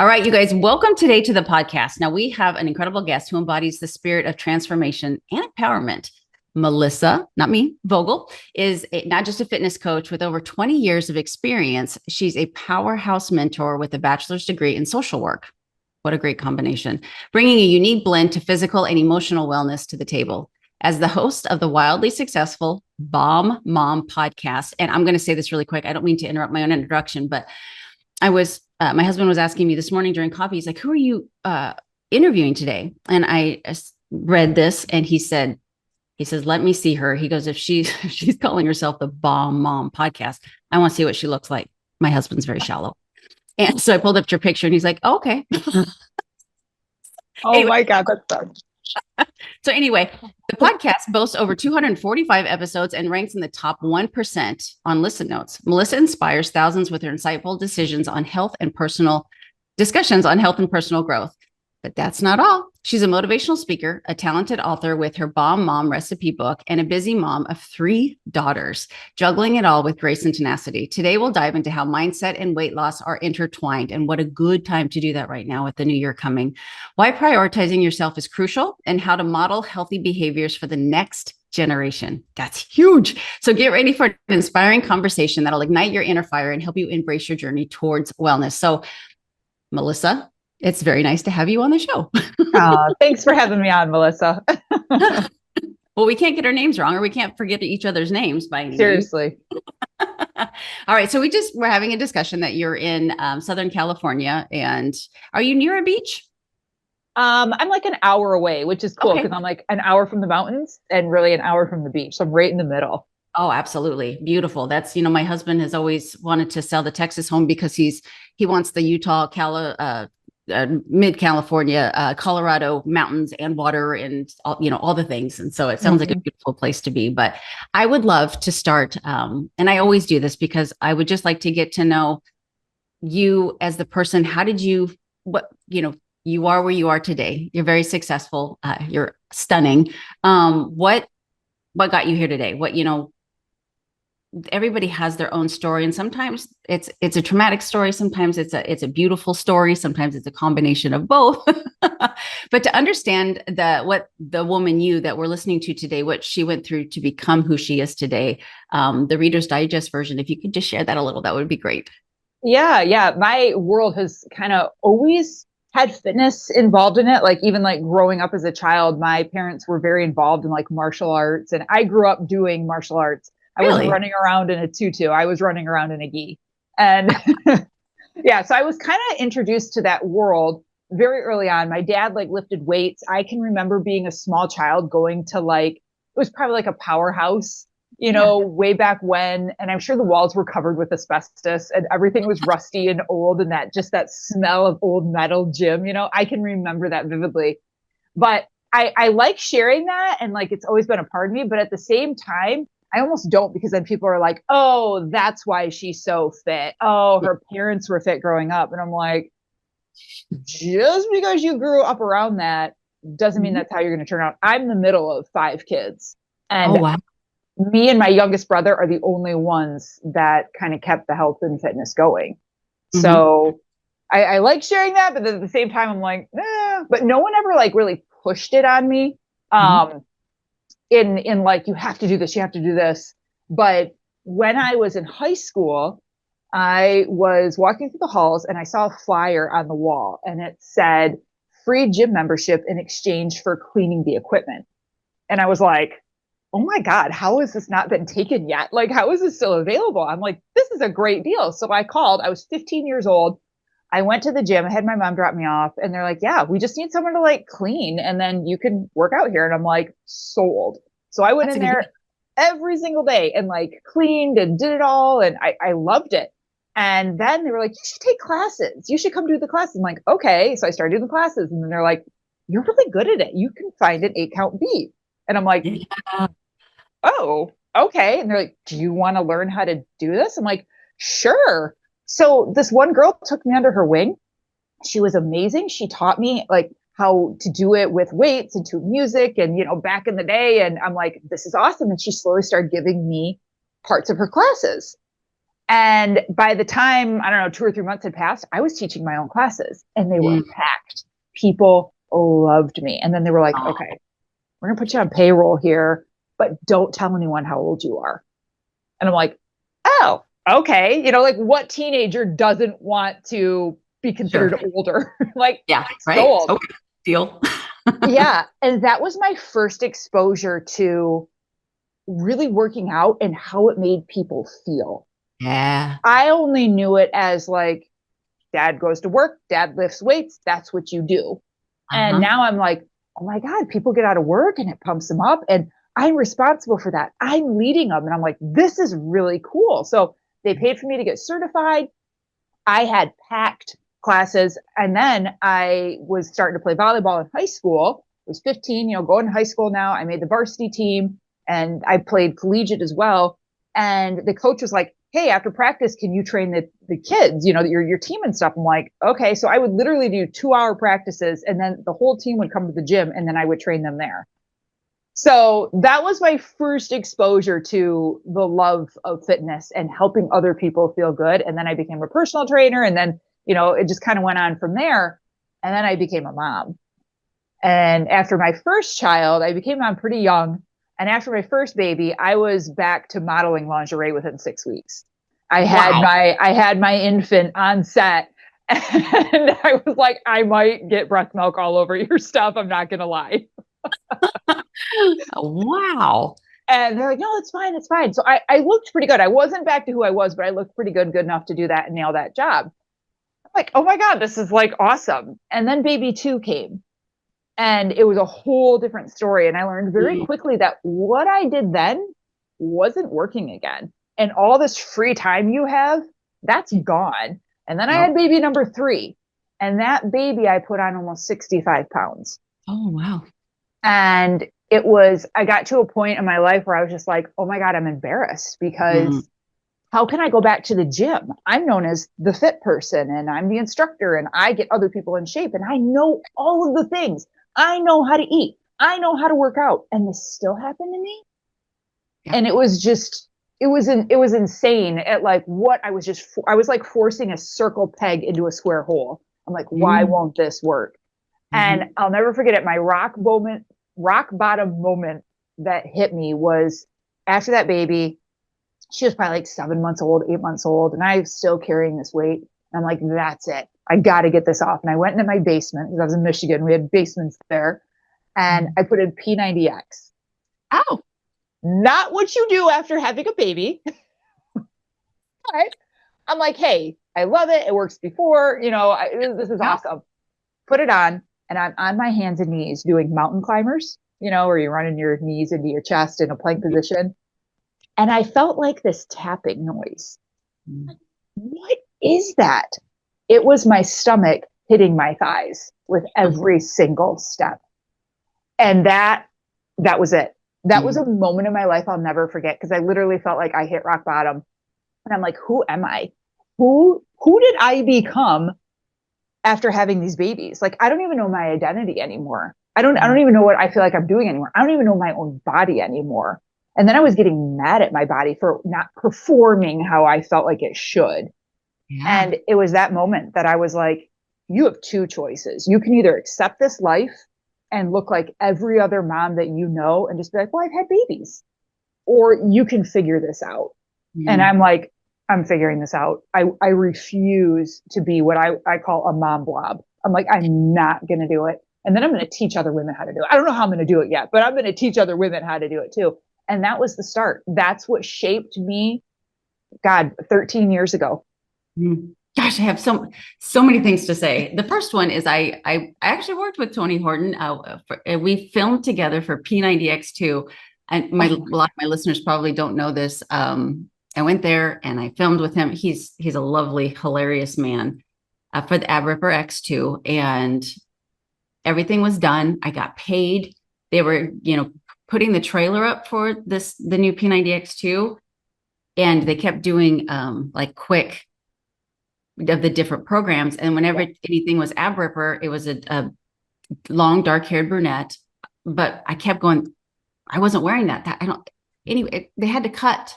All right, you guys, welcome today to the podcast. Now, we have an incredible guest who embodies the spirit of transformation and empowerment. Melissa, not me, Vogel, is not just a fitness coach with over 20 years of experience. She's a powerhouse mentor with a bachelor's degree in social work. What a great combination, bringing a unique blend to physical and emotional wellness to the table. As the host of the wildly successful Bomb Mom podcast, and I'm going to say this really quick. I don't mean to interrupt my own introduction, but my husband was asking me this morning during coffee. He's like, "Who are you interviewing today?" And I read this, and he says, "Let me see her." He goes, if she's calling herself the Bomb Mom podcast, I want to see what she looks like." My husband's very shallow. And so I pulled up your picture and he's like, oh, "Okay." Oh my God, that's fun. So anyway, the podcast boasts over 245 episodes and ranks in the top 1% on Listen Notes. Melissa inspires thousands with her insightful discussions on health and personal growth. But that's not all. She's a motivational speaker, a talented author with her Bomb Mom recipe book, and a busy mom of 3 daughters, juggling it all with grace and tenacity. Today, we'll dive into how mindset and weight loss are intertwined, and what a good time to do that right now with the new year coming, why prioritizing yourself is crucial, and how to model healthy behaviors for the next generation. That's huge. So get ready for an inspiring conversation that'll ignite your inner fire and help you embrace your journey towards wellness. So, Melissa, it's very nice to have you on the show. Thanks for having me on, Melissa. Well, we can't get our names wrong, or we can't forget each other's names by any Seriously. All right. So we're having a discussion that you're in Southern California. And are you near a beach? I'm like an hour away, which is cool because Okay. I'm like an hour from the mountains and really an hour from the beach. So I'm right in the middle. Oh, absolutely. Beautiful. That's, my husband has always wanted to sell the Texas home because he wants the Utah, mid California, Colorado mountains and water and all the things. And so it sounds like a beautiful place to be. But I would love to start, and I always do this because I would just like to get to know you as the person. How did you, you are where you are today. You're very successful. You're stunning. What got you here today? Everybody has their own story, and sometimes it's a traumatic story, sometimes it's a beautiful story, sometimes it's a combination of both. But to understand what the woman that we're listening to today, what she went through to become who she is today, the Reader's Digest version, if you could just share that a little, that would be great. Yeah. My world has kind of always had fitness involved in it. Like even like growing up as a child, my parents were very involved in like martial arts, and I grew up doing martial arts. I Really? wasn't running around in a tutu. I was running around in a gi. And yeah, so I was kind of introduced to that world very early on. My dad like lifted weights. I can remember being a small child going to it was probably like a powerhouse, way back when. And I'm sure the walls were covered with asbestos and everything was rusty and old, and that smell of old metal gym, I can remember that vividly. But I like sharing that, and like it's always been a part of me. But at the same time, I almost don't, because then people are like, "Oh, that's why she's so fit. Oh, her parents were fit growing up." And I'm like, just because you grew up around that doesn't mean that's how you're going to turn out. I'm the middle of 5 kids. And Oh, wow. me and my youngest brother are the only ones that kind of kept the health and fitness going. So I like sharing that, but at the same time, I'm like, but no one ever like really pushed it on me. In like, you have to do this, you have to do this. But when I was in high school, I was walking through the halls and I saw a flyer on the wall, and it said free gym membership in exchange for cleaning the equipment. And I was like, oh my God, how has this not been taken yet? Like, how is this still available? I'm like, this is a great deal. So I called. I was 15 years old. I went to the gym. I had my mom drop me off, and they're like, yeah, we just need someone to like clean, and then you can work out here. And I'm like, sold. So I went in there every single day and like cleaned and did it all. And I loved it. And then they were like, you should take classes. You should come do the classes. I'm like, okay. So I started doing the classes, and then they're like, you're really good at it. You can find an 8-count beat. And I'm like, oh, okay. And they're like, do you want to learn how to do this? I'm like, sure. So this one girl took me under her wing. She was amazing. She taught me like how to do it with weights and to music and, back in the day. And I'm like, this is awesome. And she slowly started giving me parts of her classes. And by the time, I don't know, 2 or 3 months had passed, I was teaching my own classes and they were packed. People loved me. And then they were like, Oh, okay, we're going to put you on payroll here, but don't tell anyone how old you are. And I'm like, oh, okay. Like what teenager doesn't want to be considered sure. older? Like, Yeah. so Right. old. Okay. Deal. Yeah. And that was my first exposure to really working out and how it made people feel. Yeah. I only knew it as like, dad goes to work, dad lifts weights, that's what you do. And Uh-huh. now I'm like, oh my God, people get out of work and it pumps them up. And I'm responsible for that. I'm leading them. And I'm like, this is really cool. So they paid for me to get certified. I had packed classes. And then I was starting to play volleyball in high school. I was 15, going to high school now. I made the varsity team and I played collegiate as well. And the coach was like, hey, after practice, can you train the kids, your team and stuff? I'm like, okay. So I would literally do 2-hour practices and then the whole team would come to the gym and then I would train them there. So that was my first exposure to the love of fitness and helping other people feel good. And then I became a personal trainer. And then, it just kind of went on from there. And then I became a mom. And after my first child, I became a mom pretty young. And after my first baby, I was back to modeling lingerie within 6 weeks. Wow. I had my infant on set and I was like, I might get breast milk all over your stuff. I'm not going to lie. Wow. And they're like, no, it's fine. It's fine. So I looked pretty good. I wasn't back to who I was, but I looked pretty good enough to do that and nail that job. I'm like, oh my God, this is like awesome. And then baby 2 came and it was a whole different story. And I learned very quickly that what I did then wasn't working again. And all this free time you have, that's gone. And then I Nope. had baby number 3 and that baby, I put on almost 65 pounds. Oh, wow. And I got to a point in my life where I was just like, oh my God, I'm embarrassed because how can I go back to the gym? I'm known as the fit person and I'm the instructor and I get other people in shape and I know all of the things. I know how to eat. I know how to work out. And this still happened to me. Yeah. And it was insane at like what I was like forcing a circle peg into a square hole. I'm like, why won't this work? And I'll never forget it. My rock bottom moment that hit me was after that baby. She was probably like 7 months old, 8 months old, and I was still carrying this weight. And I'm like, that's it. I got to get this off. And I went into my basement because I was in Michigan. We had basements there. And I put in P90X. Oh, Not what you do after having a baby. But I'm like, hey, I love it. It works before, this is awesome. Put it on. And I'm on my hands and knees doing mountain climbers, where you're running your knees into your chest in a plank position. And I felt like this tapping noise. What is that? It was my stomach hitting my thighs with every single step. And that was it. That was a moment in my life I'll never forget because I literally felt like I hit rock bottom. And I'm like, who am I? Who did I become after having these babies? Like, I don't even know my identity anymore. I don't even know what I feel like I'm doing anymore. I don't even know my own body anymore. And then I was getting mad at my body for not performing how I felt like it should. yeah. And it was that moment that I was like, you have 2 choices. You can either accept this life and look like every other mom that you know and just be like, well, I've had babies. Or you can figure this out. And I'm like, I'm figuring this out. I refuse to be what I call a mom blob. I'm like, I'm not going to do it. And then I'm going to teach other women how to do it. I don't know how I'm going to do it yet, but I'm going to teach other women how to do it too. And that was the start. That's what shaped me, God, 13 years ago. Gosh, I have so many things to say. The first one is I actually worked with Tony Horton. We filmed together for P90X2. And a lot of my listeners probably don't know this. I went there and I filmed with him. He's a lovely, hilarious man for the Ab Ripper X2. And everything was done. I got paid. They were, putting the trailer up for the new P90X2. And they kept doing like quick of the different programs. And whenever anything was Ab Ripper, it was a long, dark-haired brunette. But I kept going, I wasn't wearing that. Anyway, they had to cut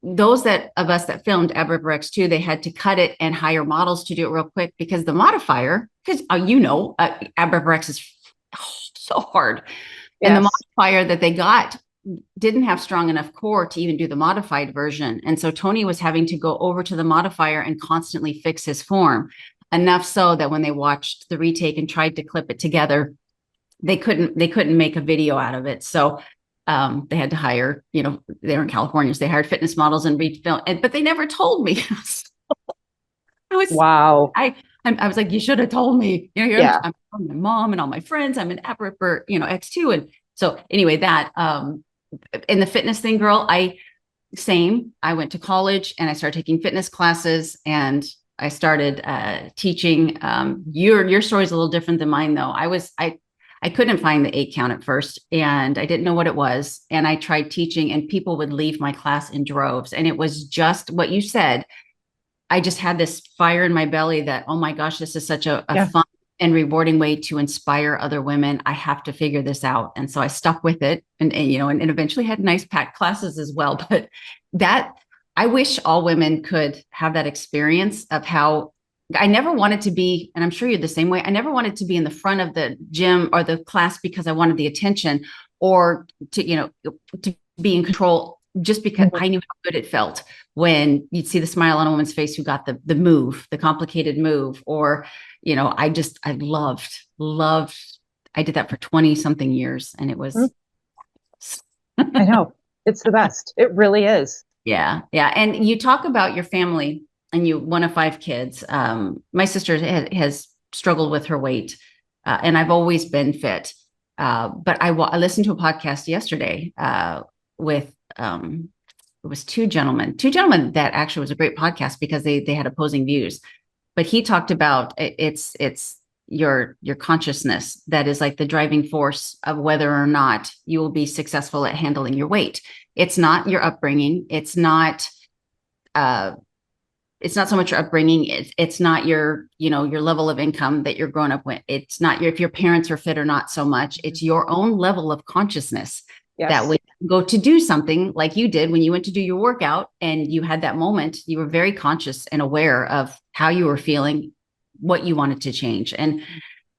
those of us that filmed Abercrombie 2, they had to cut it and hire models to do it real quick because the modifier, because Abercrombie is so hard. And the Yes. modifier that they got didn't have strong enough core to even do the modified version. And so Tony was having to go over to the modifier and constantly fix his form, enough so that when they watched the retake and tried to clip it together, they couldn't make a video out of it. So they had to hire, they're in California, so they hired fitness models and refilm, but they never told me. I was, Wow. I was like, you should have told me. Yeah. I'm my mom and all my friends. I'm an Abercrombie, X2, and so anyway, that in the fitness thing, girl, I went to college and I started taking fitness classes and I started teaching. Your story is a little different than mine, though. I couldn't find the 8 count at first, and I didn't know what it was. And I tried teaching, and people would leave my class in droves. And it was just what you said. I just had this fire in my belly that, oh my gosh, this is such a fun and rewarding way to inspire other women. I have to figure this out. And so I stuck with it and eventually had nice packed classes as well. But I wish all women could have that experience of how I never wanted to be, and I'm sure you're the same way. I never wanted to be in the front of the gym or the class because I wanted the attention, or to be in control, just because I knew how good it felt when you'd see the smile on a woman's face who got the move, the complicated move, or, I loved, I did that for 20 something years, and it was, I know, it's the best. It really is. Yeah. Yeah. And you talk about your family and you, one of 5 kids. My sister has struggled with her weight, and I've always been fit. But I listened to a podcast yesterday with, it was two gentlemen that actually was a great podcast because they had opposing views. But he talked about it's your consciousness that is like the driving force of whether or not you will be successful at handling your weight. It's not your upbringing. It's not so much your upbringing. It's not your level of income that you're growing up with. It's not if your parents are fit or not so much. It's your own level of consciousness. Yes. That when you go to do something like you did when you went to do your workout and you had that moment, you were very conscious and aware of how you were feeling, what you wanted to change. And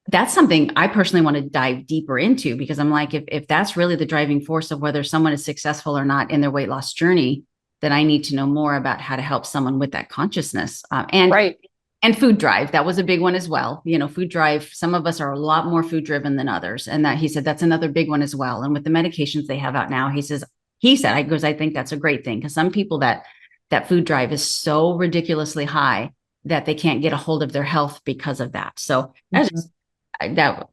that's something I personally want to dive deeper into, because I'm like, if that's really the driving force of whether someone is successful or not in their weight loss journey, then I need to know more about how to help someone with that consciousness. And food drive. That was a big one as well. Food drive. Some of us are a lot more food driven than others. And that, he said, that's another big one as well. And with the medications they have out now, he said, I think that's a great thing. Because some people that food drive is so ridiculously high that they can't get a hold of their health because of that. So that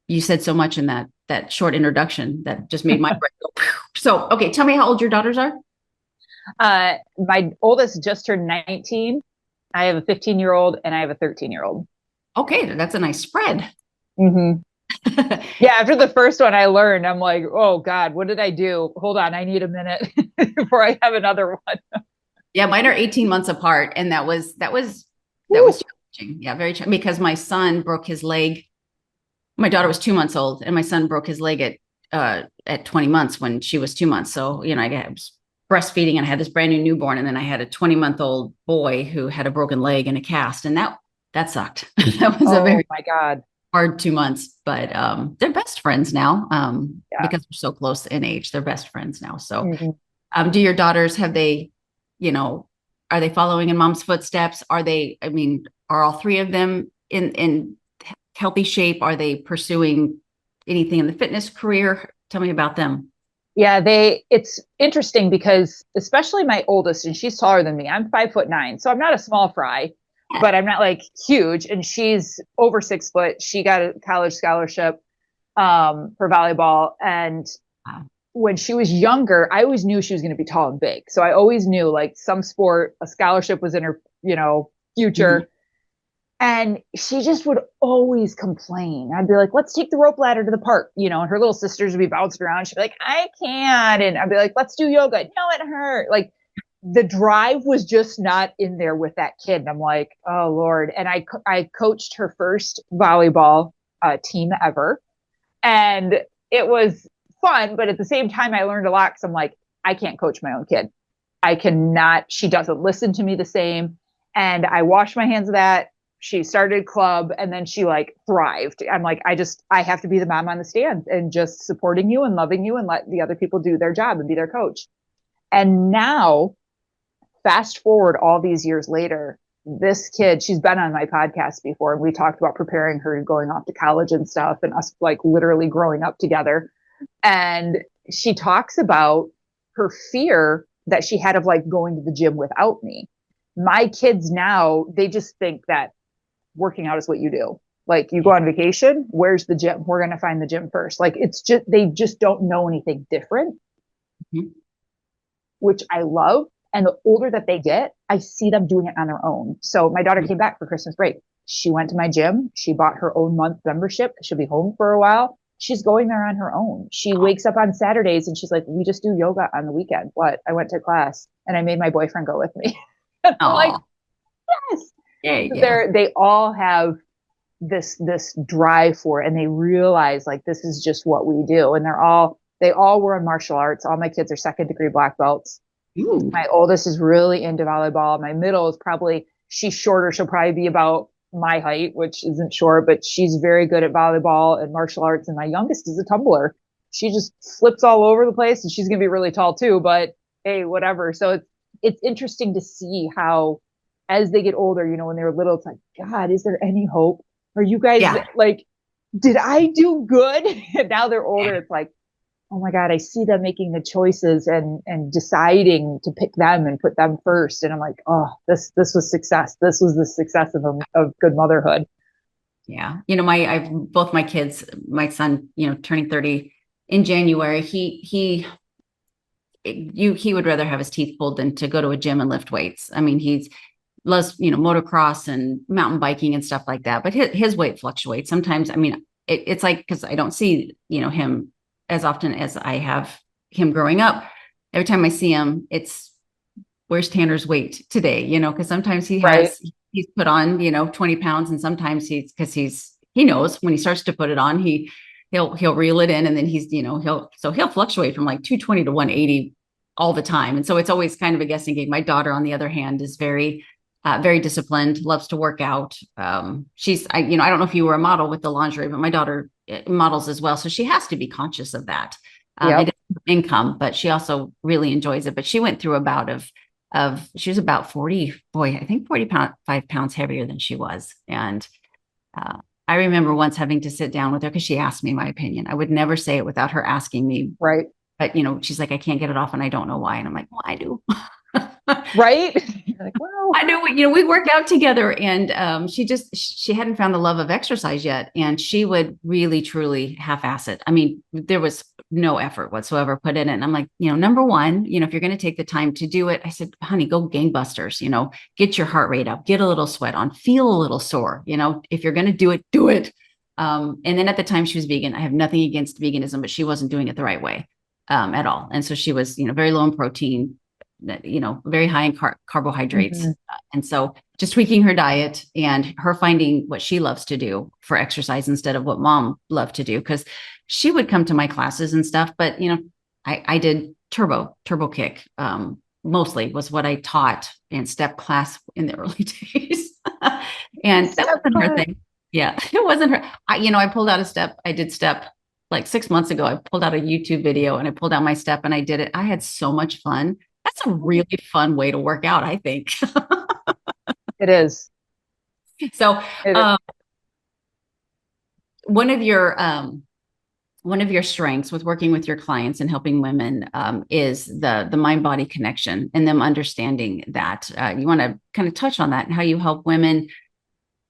you said so much in that short introduction that just made my brain go. So, okay. Tell me how old your daughters are. My oldest just turned 19. I have a 15-year-old and I have a 13-year-old. Okay. That's a nice spread. Mm-hmm. Yeah. After the first one, I learned, I'm like, oh God, what did I do? Hold on. I need a minute before I have another one. Yeah. Mine are 18 months apart. And that was challenging. Yeah. Very challenging, because my son broke his leg. My daughter was 2 months old and my son broke his leg at 20 months when she was 2 months. So, I was breastfeeding and I had this brand new newborn, and then I had a 20-month-old boy who had a broken leg and a cast, and that sucked. That was a very my God hard 2 months, but they're best friends now because we're so close in age. They're best friends now. So do your daughters, have they, are they following in mom's footsteps? Are all 3 of them in healthy shape? Are they pursuing anything in the fitness career? Tell me about them. Yeah, it's interesting because especially my oldest, and she's taller than me. I'm 5'9", so I'm not a small fry, but I'm not like huge. And she's over 6 foot. She got a college scholarship for volleyball. And when she was younger, I always knew she was going to be tall and big. So I always knew like some sport, a scholarship was in her, future. Mm-hmm. And she just would always complain. I'd be like, let's take the rope ladder to the park, and her little sisters would be bouncing around. She'd be like, I can't. And I'd be like, let's do yoga. No, it hurt. Like the drive was just not in there with that kid. And I'm like, oh Lord. And I coached her first volleyball team ever. And it was fun. But at the same time, I learned a lot because I'm like, I can't coach my own kid. she doesn't listen to me the same. And I washed my hands of that. She started club and then she like thrived. I'm like, I have to be the mom on the stand and just supporting you and loving you and let the other people do their job and be their coach. And now, fast forward all these years later, this kid, she's been on my podcast before, and we talked about preparing her going off to college and stuff, and us like literally growing up together. And she talks about her fear that she had of like going to the gym without me. My kids now, they just think that working out is what you do. Like you go on vacation, where's the gym? We're going to find the gym first. Like it's just, they just don't know anything different, mm-hmm. which I love. And the older that they get, I see them doing it on their own. So my daughter came back for Christmas break. She went to my gym. She bought her own month membership. She'll be home for a while. She's going there on her own. She wakes up on Saturdays and she's like, we just do yoga on the weekend. What? I went to class and I made my boyfriend go with me. I'm like, yes. Yeah. They all have this drive for it, and they realize like this is just what we do. And they all were in martial arts. All my kids are 2nd degree black belts. Ooh. My oldest is really into volleyball. My middle is she's shorter. She'll probably be about my height, which isn't short, but she's very good at volleyball and martial arts. And my youngest is a tumbler. She just flips all over the place, and she's going to be really tall too, but hey, whatever. So it's interesting to see how, as they get older, when they were little, it's like, God, is there any hope? Are you guys like, did I do good? And now they're older. It's like, oh my God, I see them making the choices and deciding to pick them and put them first. And I'm like, oh, this was success. This was the success of good motherhood. Yeah. Both my kids, my son, turning 30 in January, he would rather have his teeth pulled than to go to a gym and lift weights. I mean, he loves, motocross and mountain biking and stuff like that, but his weight fluctuates. Sometimes, I mean, it's like, because I don't see, him as often as I have him growing up. Every time I see him, it's where's Tanner's weight today, because sometimes he's put on, 20 pounds. And sometimes he knows when he starts to put it on, he'll reel it in. And then he'll fluctuate from like 220 to 180 all the time. And so it's always kind of a guessing game. My daughter, on the other hand, is very disciplined, loves to work out. I don't know if you were a model with the lingerie, but my daughter models as well. So she has to be conscious of that. It is income, but she also really enjoys it. But she went through a bout of she was about 45 pounds heavier than she was. And I remember once having to sit down with her because she asked me my opinion. I would never say it without her asking me. Right. But, she's like, I can't get it off and I don't know why. And I'm like, well, I do. Right. You're like, well, I know, we work out together, and she hadn't found the love of exercise yet. And she would really, truly half-ass it. I mean, there was no effort whatsoever put in it. And I'm like, number one, if you're going to take the time to do it, I said, honey, go gangbusters, get your heart rate up, get a little sweat on, feel a little sore, if you're going to do it, do it. And then at the time she was vegan. I have nothing against veganism, but she wasn't doing it the right way at all. And so she was, very low in protein, very high in carbohydrates. Mm-hmm. And so just tweaking her diet and her finding what she loves to do for exercise instead of what mom loved to do. Cause she would come to my classes and stuff, but I did turbo kick, mostly was what I taught in step class in the early days. And that wasn't her thing. Yeah, it wasn't her. I pulled out a step. I did step like 6 months ago. I pulled out a YouTube video and I pulled out my step and I did it. I had so much fun. That's a really fun way to work out, I think. It is. So one of your strengths with working with your clients and helping women is the mind-body connection and them understanding that. You want to kind of touch on that and how you help women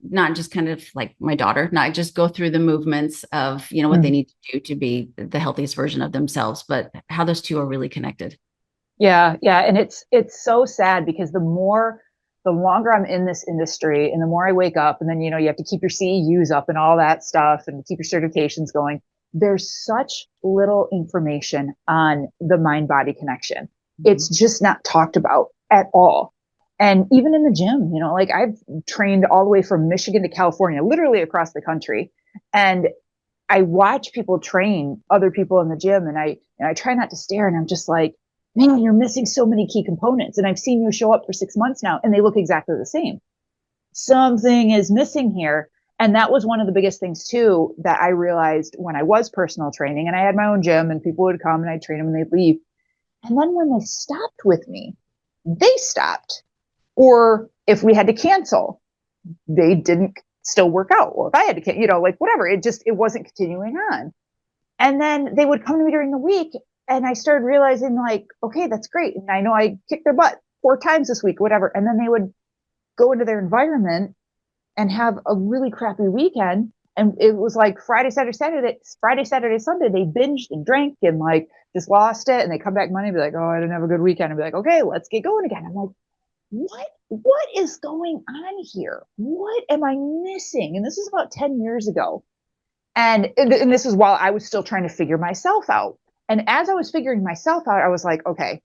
not just kind of like my daughter, not just go through the movements of, what they need to do to be the healthiest version of themselves, but how those two are really connected. Yeah. Yeah. And it's so sad because the longer I'm in this industry and the more I wake up and then, you have to keep your CEUs up and all that stuff and keep your certifications going. There's such little information on the mind-body connection. Mm-hmm. It's just not talked about at all. And even in the gym, like I've trained all the way from Michigan to California, literally across the country. And I watch people train other people in the gym and I try not to stare and I'm just like, man, you're missing so many key components. And I've seen you show up for 6 months now and they look exactly the same. Something is missing here. And that was one of the biggest things too, that I realized when I was personal training and I had my own gym and people would come and I'd train them and they'd leave. And then when they stopped with me, they stopped. Or if we had to cancel, they didn't still work out. Or if I had to, like whatever, it wasn't continuing on. And then they would come to me during the week and I started realizing like, okay, that's great. And I know I kicked their butt 4 times this week, whatever. And then they would go into their environment and have a really crappy weekend. And it was like Friday, Saturday, Sunday, they binged and drank and like just lost it. And they come back Monday and be like, oh, I didn't have a good weekend. And be like, okay, let's get going again. I'm like, what is going on here? What am I missing? And this is about 10 years ago. And this is while I was still trying to figure myself out. And as I was figuring myself out, I was like, okay,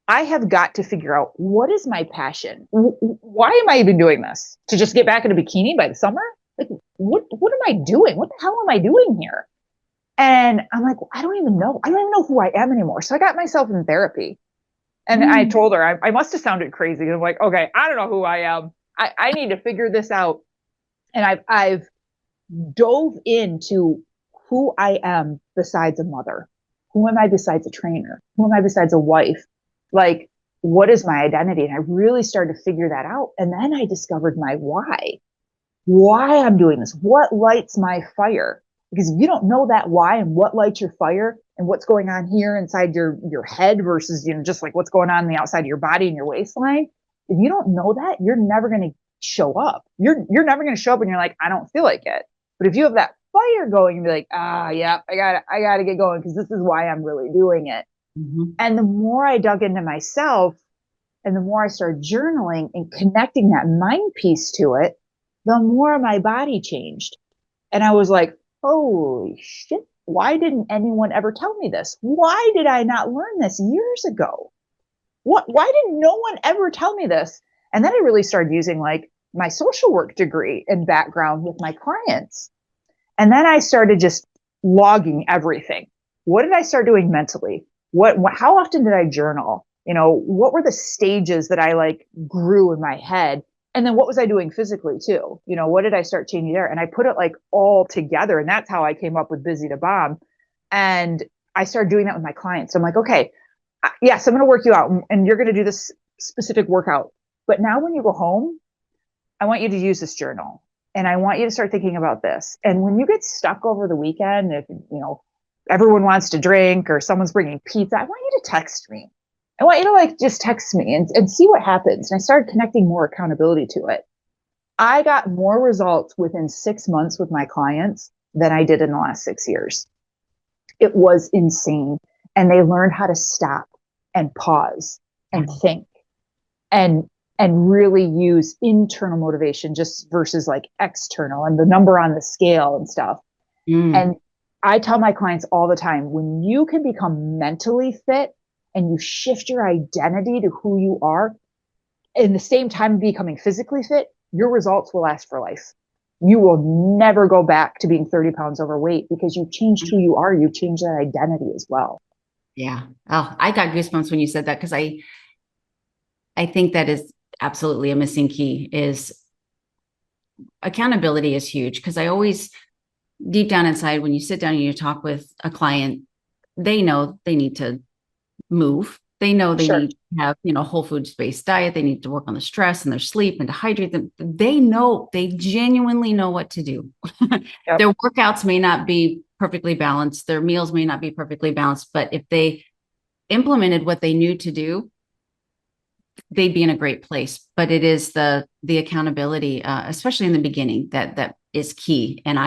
I have got to figure out what is my passion? Why am I even doing this? To just get back in a bikini by the summer? Like, what am I doing? What the hell am I doing here? And I'm like, I don't even know. I don't even know who I am anymore. So I got myself in therapy. And I told her, I must have sounded crazy. I'm like, okay, I don't know who I am. I need to figure this out. And I've dove into who I am besides a mother. Who am I besides a trainer? Who am I besides a wife? Like, what is my identity? And I really started to figure that out. And then I discovered my why I'm doing this. What lights my fire? Because if you don't know that why and what lights your fire and what's going on here inside your head versus, just like what's going on the outside of your body and your waistline, if you don't know that, you're never going to show up. You're never going to show up and you're like, I don't feel like it. But if you have that fire going and be like, yeah, I got to get going because this is why I'm really doing it. Mm-hmm. And the more I dug into myself and the more I started journaling and connecting that mind piece to it, the more my body changed. And I was like, holy shit, why didn't anyone ever tell me this? Why did I not learn this years ago? Why didn't no one ever tell me this? And then I really started using like my social work degree and background with my clients. And then I started just logging everything. What did I start doing mentally? How often did I journal? What were the stages that I like grew in my head? And then what was I doing physically too? What did I start changing there? And I put it like all together. And that's how I came up with Busy to Bomb. And I started doing that with my clients. So I'm like, okay, yes, I'm going to work you out and you're going to do this specific workout. But now when you go home, I want you to use this journal and I want you to start thinking about this. And when you get stuck over the weekend, if, everyone wants to drink or someone's bringing pizza, I want you to text me. I want you to like just text me and see what happens. And I started connecting more accountability to it. I got more results within 6 months with my clients than I did in the last 6 years. It was insane. And they learned how to stop and pause and think and really use internal motivation just versus like external and the number on the scale and stuff. And I tell my clients all the time, when you can become mentally fit and you shift your identity to who you are, in the same time becoming physically fit, your results will last for life. You will never go back to being 30 pounds overweight because you changed who you are. You changed that identity as well. Yeah. Oh, I got goosebumps when you said that because I think that is absolutely a missing key is accountability is huge because I always deep down inside, when you sit down and you talk with a client, they know they need to move. They know they need to have, whole foods based diet. They need to work on the stress and their sleep and to hydrate them. They genuinely know what to do. Yep. Their workouts may not be perfectly balanced. Their meals may not be perfectly balanced, but if they implemented what they knew to do, they'd be in a great place. But it is the accountability, especially in the beginning, that is key. And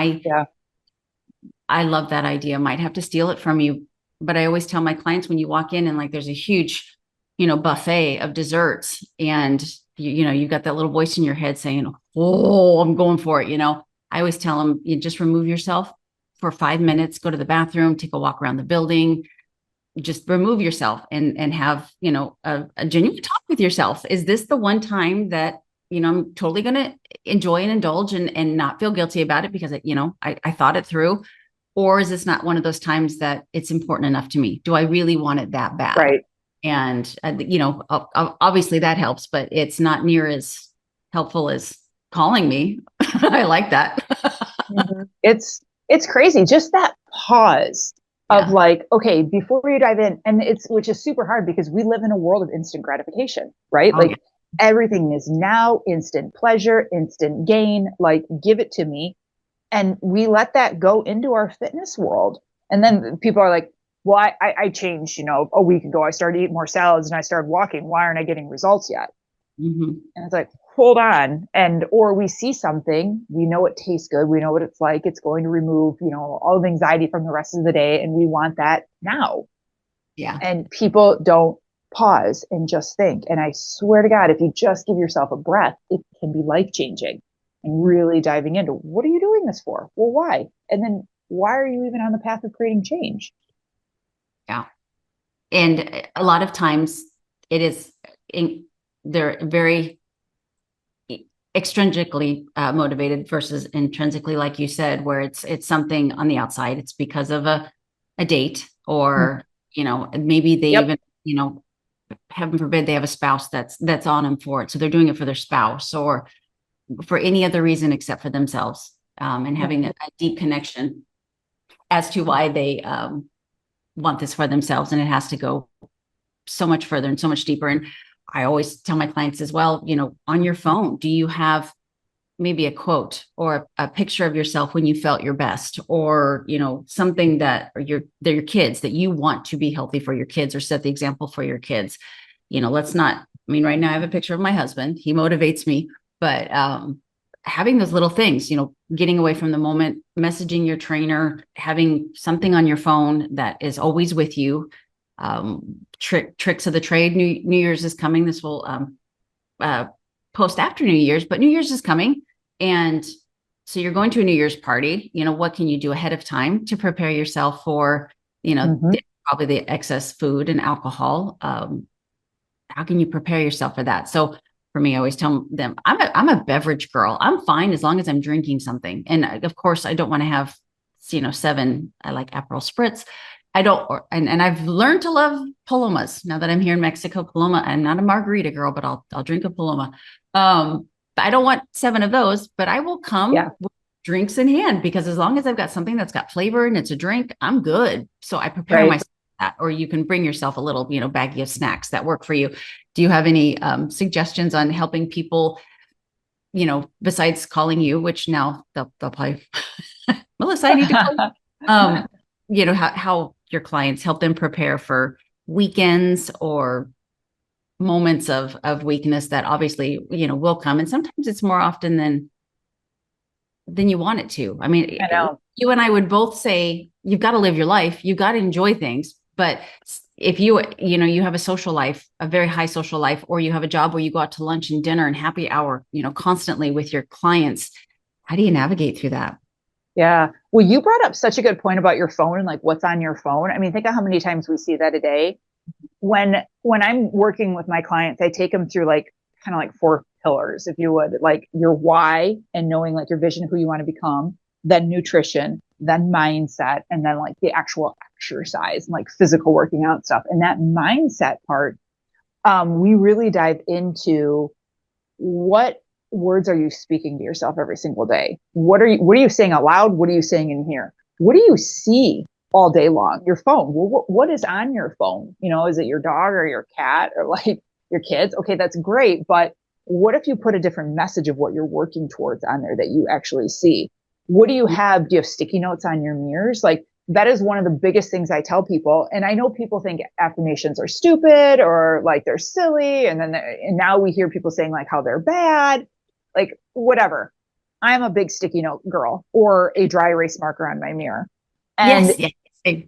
I love that idea. Might have to steal it from you. But I always tell my clients when you walk in and like there's a huge, buffet of desserts and, you've got that little voice in your head saying, oh, I'm going for it. I always tell them, you just remove yourself for 5 minutes, go to the bathroom, take a walk around the building, just remove yourself and have, a genuine talk with yourself. Is this the one time that, I'm totally going to enjoy and indulge and not feel guilty about it because, I thought it through. Or is this not one of those times that it's important enough to me? Do I really want it that bad? Right. And, obviously that helps, but it's not near as helpful as calling me. I like that. Mhm. It's crazy. Just that pause of Yeah. like, okay, before you dive in, and it's which is super hard because we live in a world of instant gratification, right? Oh, yeah. Like everything is now instant pleasure, instant gain, like give it to me. And we let that go into our fitness world. And then people are like, well, I changed, a week ago. I started eating more salads and I started walking. Why aren't I getting results yet? Hmm. And it's like, hold on. And, or we see something, we know it tastes good. We know what it's like. It's going to remove, all the anxiety from the rest of the day. And we want that now. Yeah. And people don't pause and just think. And I swear to God, if you just give yourself a breath, it can be life changing and really diving into what are you doing this for? Well, why? And then why are you even on the path of creating change? Yeah. And a lot of times it is they're very extrinsically motivated versus intrinsically, like you said, where it's something on the outside. It's because of a date, or maybe they Yep. even, heaven forbid, they have a spouse that's on them for it, so they're doing it for their spouse or for any other reason except for themselves, and having a deep connection as to why they want this for themselves, and it has to go so much further and so much deeper. And I always tell my clients as well, on your phone, do you have maybe a quote or a picture of yourself when you felt your best, or something that, or your kids, that you want to be healthy for your kids or set the example for your kids. Let's not, I mean, right now I have a picture of my husband, he motivates me, but having those little things, getting away from the moment, messaging your trainer, having something on your phone that is always with you. Tricks of the trade. New Year's is coming. This will uh, post after New Year's, but New Year's is coming. And so you're going to a New Year's party. What can you do ahead of time to prepare yourself for, Mm-hmm. probably the excess food and alcohol? How can you prepare yourself for that? So for me, I always tell them I'm a beverage girl. I'm fine as long as I'm drinking something. And of course, I don't want to have, seven. I like Aperol spritz. I don't, and I've learned to love palomas now that I'm here in Mexico. Paloma. I'm not a margarita girl, but I'll drink a paloma. But I don't want seven of those, but I will come Yeah. with drinks in hand, because as long as I've got something that's got flavor and it's a drink, I'm good. So I prepare Right. myself that, or you can bring yourself a little, baggie of snacks that work for you. Do you have any suggestions on helping people, besides calling you, which now they'll probably, Melissa, I need to call you. How your clients help them prepare for weekends or moments of weakness that obviously, will come. And sometimes it's more often than you want it to. I mean, I know. you and I would both say you've got to live your life, you've got to enjoy things. But if you have a social life, a very high social life, or you have a job where you go out to lunch and dinner and happy hour, constantly with your clients, how do you navigate through that? Yeah. Well, you brought up such a good point about your phone and like what's on your phone. I mean, think of how many times we see that a day. When I'm working with my clients, I take them through like kind of like four pillars, if you would, like your why and knowing like your vision, who you want to become, then nutrition, then mindset, and then like the actual exercise and like physical working out stuff. And that mindset part, we really dive into what words are you speaking to yourself every single day? What are you saying out loud? What are you saying in here? What do you see all day long? Your phone. Well, what is on your phone? Is it your dog or your cat or like your kids? Okay, that's great. But what if you put a different message of what you're working towards on there that you actually see? What do you have? Do you have sticky notes on your mirrors? Like that is one of the biggest things I tell people. And I know people think affirmations are stupid or like they're silly. And now we hear people saying like how they're bad, like whatever. I'm a big sticky note girl or a dry erase marker on my mirror. And Yes, yes.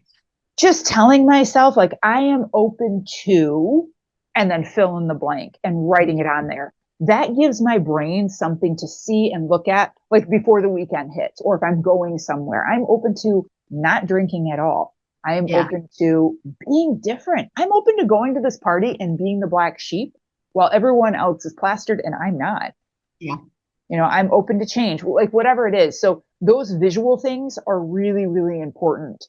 just telling myself like I am open to, and then fill in the blank and writing it on there. That gives my brain something to see and look at like before the weekend hits, or if I'm going somewhere. I'm open to not drinking at all. I am Yeah. open to being different. I'm open to going to this party and being the black sheep while everyone else is plastered and I'm not. Yeah. I'm open to change, like whatever it is. So those visual things are really, really important,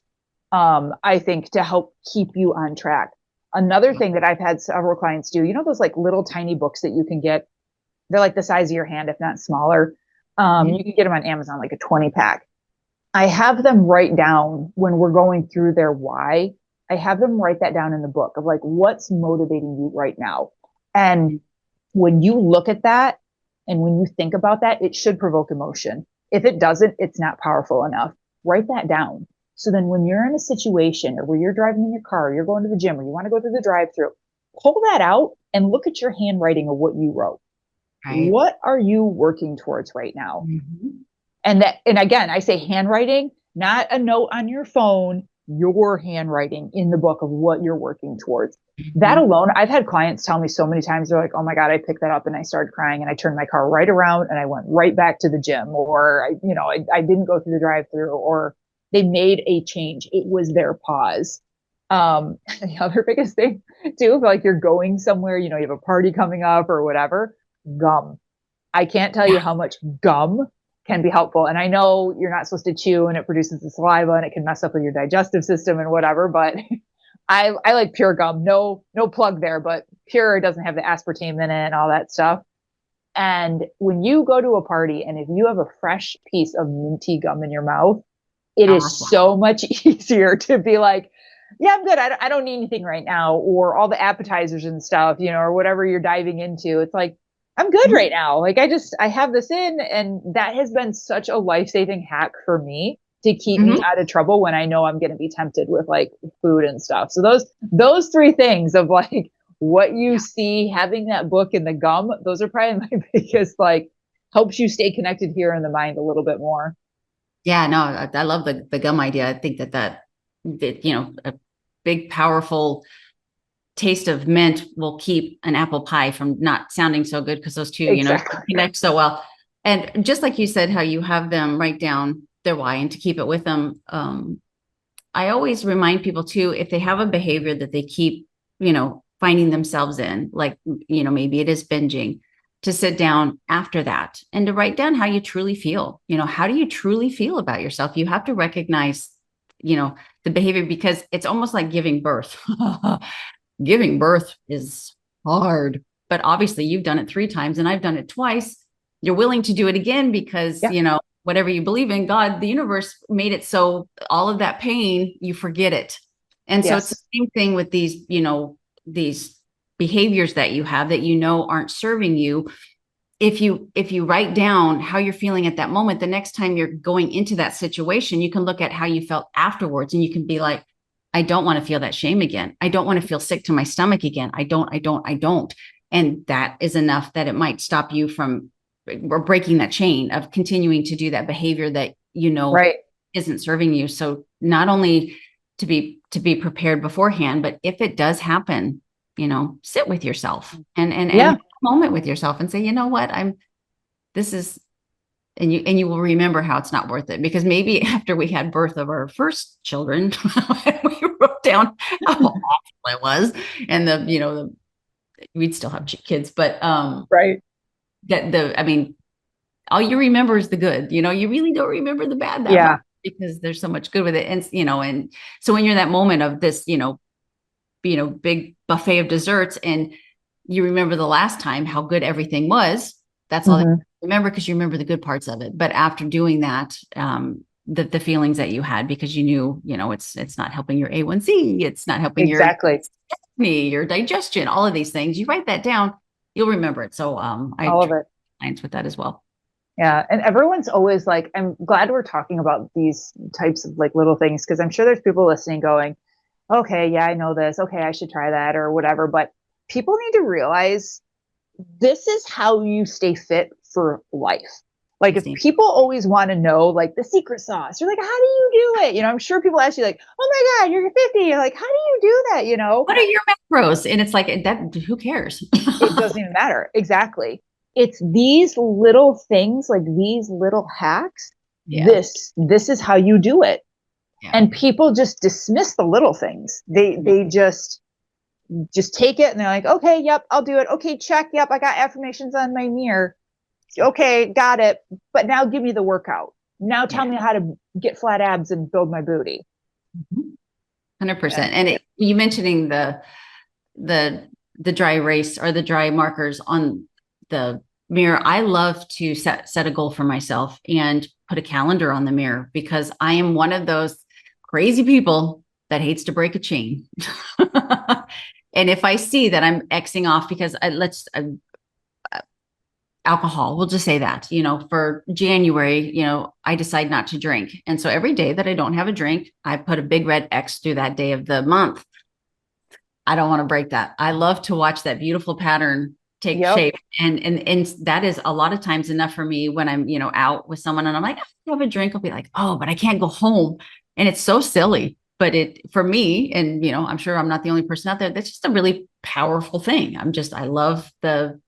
I think, to help keep you on track. Another thing that I've had several clients do, you know, those like little tiny books that you can get, they're like the size of your hand, if not smaller. You can get them on Amazon, like a 20 pack. I have them write down when we're going through their why. I have them write that down in the book of like, what's motivating you right now? And when you look at that and when you think about that, it should provoke emotion. If it doesn't, it's not powerful enough. Write that down. So then when you're in a situation or where you're driving in your car, or you're going to the gym, or you want to go through the drive through, pull that out and look at your handwriting of what you wrote. Right. What are you working towards right now? Mm-hmm. And again, I say handwriting, not a note on your phone, your handwriting in the book of what you're working towards. That Mm-hmm. alone, I've had clients tell me so many times, they're like, oh my God, I picked that up and I started crying and I turned my car right around and I went right back to the gym, or I didn't go through the drive through, or they made a change. It was their pause. The other biggest thing too, if like you're going somewhere, you have a party coming up or whatever, gum. I can't tell you how much gum can be helpful. And I know you're not supposed to chew and it produces the saliva and it can mess up with your digestive system and whatever, but I like pure gum. No plug there, but pure doesn't have the aspartame in it and all that stuff. And when you go to a party and if you have a fresh piece of minty gum in your mouth, it is Awesome. so much easier to be like, yeah, I'm good. I don't need anything right now. Or all the appetizers and stuff, or whatever you're diving into. It's like, I'm good right now. Like I have this in, and that has been such a life-saving hack for me to keep me Mm-hmm. out of trouble when I know I'm going to be tempted with like food and stuff. So those three things of like what you see, having that book and the gum, those are probably my biggest like helps you stay connected here in the mind a little bit more. Yeah, no, I love the gum idea. I think that a big, powerful taste of mint will keep an apple pie from not sounding so good because those two, Exactly. connect so well. And just like you said, how you have them write down their why and to keep it with them. I always remind people too, if they have a behavior that they keep, finding themselves in, like, maybe it is binging, to sit down after that and to write down how you truly feel. How do you truly feel about yourself? You have to recognize, the behavior, because it's almost like giving birth. Giving birth is hard, but obviously you've done it 3 times and I've done it twice. You're willing to do it again because, Yeah. whatever you believe in, God, the universe made it so all of that pain, you forget it. And so it's the Yes. same thing with these behaviors that you have that aren't serving you. If you write down how you're feeling at that moment, the next time you're going into that situation, you can look at how you felt afterwards and you can be like, I don't want to feel that shame again. I don't want to feel sick to my stomach again. I don't. And that is enough that it might stop you from or breaking that chain of continuing to do that behavior that Right. isn't serving you. So not only to be prepared beforehand, but if it does happen, sit with yourself and Yeah. have a moment with yourself and say, you know what, this is, and you will remember how it's not worth it, because maybe after we had birth of our first children, we wrote down how awful it was, and we'd still have kids, but Right. I mean, all you remember is the good. You really don't remember the bad that Yeah. much because there's so much good with it, and so when you're in that moment of this, big buffet of desserts, and you remember the last time how good everything was. That's all that Mhm. you remember, because you remember the good parts of it. But after doing that, the feelings that you had, because you knew, it's not helping your A1C, it's not helping Exactly. your digestion, all of these things. You write that down, you'll remember it. So I All of train it. clients with that as well. Yeah. And everyone's always like, I'm glad we're talking about these types of like little things, because I'm sure there's people listening going, okay, yeah, I know this. Okay, I should try that or whatever. But people need to realize this is how you stay fit for life. Like if people always want to know like the secret sauce, you're like, how do you do it? I'm sure people ask you like, oh my God, you're 50. You're like, how do you do that? What are your macros? And it's like, that, who cares? It doesn't even matter. Exactly. It's these little things, like these little hacks. Yeah. This is how you do it. Yeah. And people just dismiss the little things. They just take it and they're like, okay, yep, I'll do it. Okay, check. Yep, I got affirmations on my mirror. Okay, got it. But now give me the workout. Now tell me how to get flat abs and build my booty. 100%. And you mentioning the dry erase or the dry markers on the mirror, I love to set a goal for myself and put a calendar on the mirror because I am one of those crazy people that hates to break a chain. And if I see that I'm Xing off because alcohol, we'll just say that, for January, I decide not to drink. And so every day that I don't have a drink, I put a big red X through that day of the month. I don't want to break that. I love to watch that beautiful pattern take shape. And that is a lot of times enough for me when I'm, out with someone and I'm like, I have a drink. I'll be like, oh, but I can't go home. And it's so silly. But for me, and I'm sure I'm not the only person out there, that's just a really powerful thing. I love the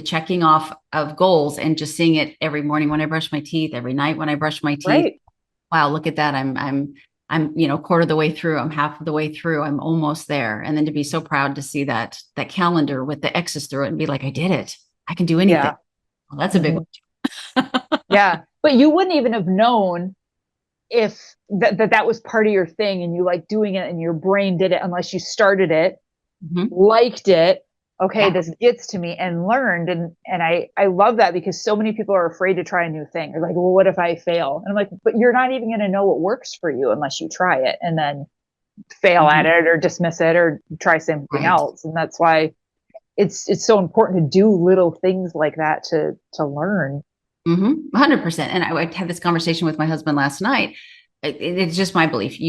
checking off of goals and just seeing it every morning when I brush my teeth, every night when I brush my teeth. Right. Wow, look at that. I'm quarter of the way through, I'm half of the way through, I'm almost there. And then to be so proud to see that calendar with the X's through it and be like, I did it. I can do anything. Yeah. Well, that's a big one. Yeah. But you wouldn't even have known if that was part of your thing and you like doing it and your brain did it unless you started it, liked it. Okay, this gets to me and learned. And I love that because so many people are afraid to try a new thing. They're like, well, what if I fail? And I'm like, but you're not even going to know what works for you unless you try it and then fail at it or dismiss it or try something else. And that's why it's so important to do little things like that to learn. 100%. And I had this conversation with my husband last night. It's just my belief.